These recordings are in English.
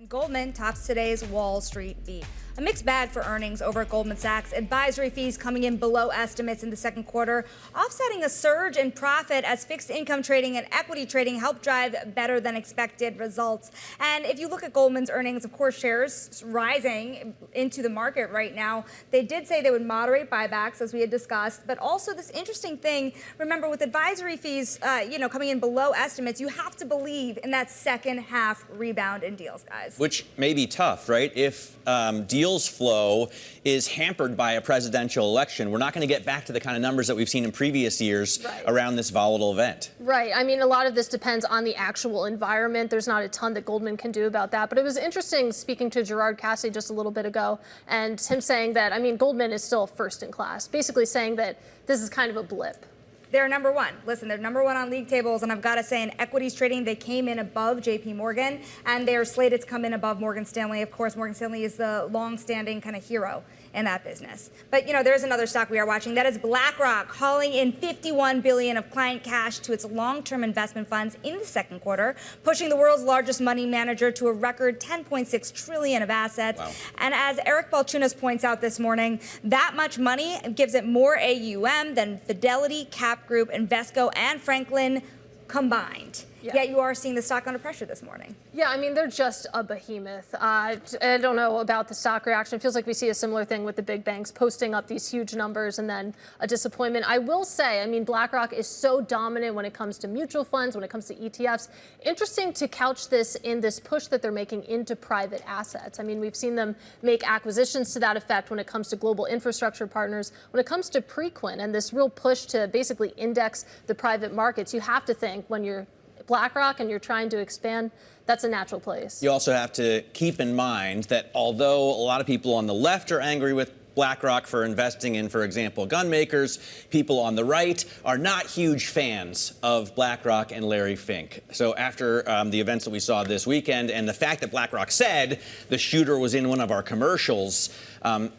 Goldman tops today's Wall Street beat. A mixed bag for earnings over at Goldman Sachs. Advisory fees coming in below estimates in the second quarter, offsetting a surge in profit as fixed income trading and equity trading helped drive better than expected results. And if you look at Goldman's earnings, of course, shares rising into the market right now. They did say they would moderate buybacks, as we had discussed, but also this interesting thing. Remember, with advisory fees, coming in below estimates, you have to believe in that second half rebound in deals, guys. Which may be tough, right? If deals flow is hampered by a presidential election, we're not going to get back to the kind of numbers that we've seen in previous years around this volatile event. Right. I mean, a lot of this depends on the actual environment. There's not a ton that Goldman can do about that. But it was interesting speaking to Gerard Cassidy just a little bit ago and him saying that, I mean, Goldman is still first in class, basically saying that this is kind of a blip. They're number one. Listen, they're number one on league tables, and I've got to say, in equities trading, they came in above J.P. Morgan, and they're slated to come in above Morgan Stanley. Of course, Morgan Stanley is the long-standing kind of hero in that business. But, there's another stock we are watching. That is BlackRock, hauling in $51 billion of client cash to its long-term investment funds in the second quarter, pushing the world's largest money manager to a record $10.6 trillion of assets. Wow. And as Eric Balchunas points out this morning, that much money gives it more AUM than Fidelity, Group, Invesco, and Franklin combined. Yeah. Yet you are seeing the stock under pressure this morning. Yeah, I mean, they're just a behemoth. I don't know about the stock reaction. It feels like we see a similar thing with the big banks posting up these huge numbers and then a disappointment. I will say, I mean, BlackRock is so dominant when it comes to mutual funds, when it comes to ETFs. Interesting to couch this in this push that they're making into private assets. I mean, we've seen them make acquisitions to that effect when it comes to global infrastructure partners, when it comes to Preqin and this real push to basically index the private markets. You have to think when you're BlackRock and you're trying to expand, that's a natural place. You also have to keep in mind that although a lot of people on the left are angry with BlackRock for investing in, for example, gun makers, people on the right are not huge fans of BlackRock and Larry Fink. So after the events that we saw this weekend and the fact that BlackRock said the shooter was in one of our commercials,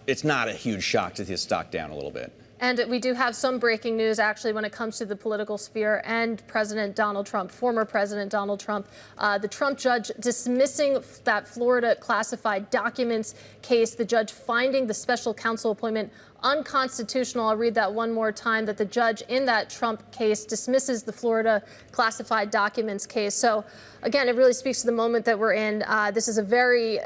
it's not a huge shock to see his stock down a little bit. And we do have some breaking news, actually, when it comes to the political sphere and President Donald Trump, former President Donald Trump. The Trump judge dismissing that Florida classified documents case, the judge finding the special counsel appointment unconstitutional. I'll read that one more time, that the judge in that Trump case dismisses the Florida classified documents case. So, again, it really speaks to the moment that we're in. This is a very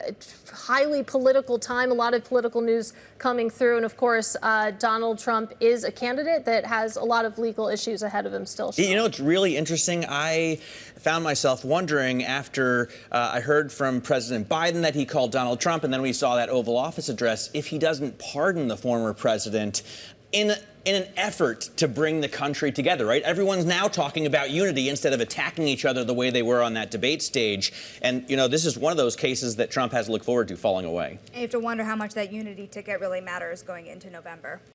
highly political time, a lot of political news coming through. And, of course, Donald Trump is a candidate that has a lot of legal issues ahead of him still. You know, it's really interesting. I found myself wondering after I heard from President Biden that he called Donald Trump, and then we saw that Oval Office address, if he doesn't pardon the former president in an effort to bring the country together, right? Everyone's now talking about unity instead of attacking each other the way they were on that debate stage. And, this is one of those cases that Trump has to look forward to falling away. And you have to wonder how much that unity ticket really matters going into November.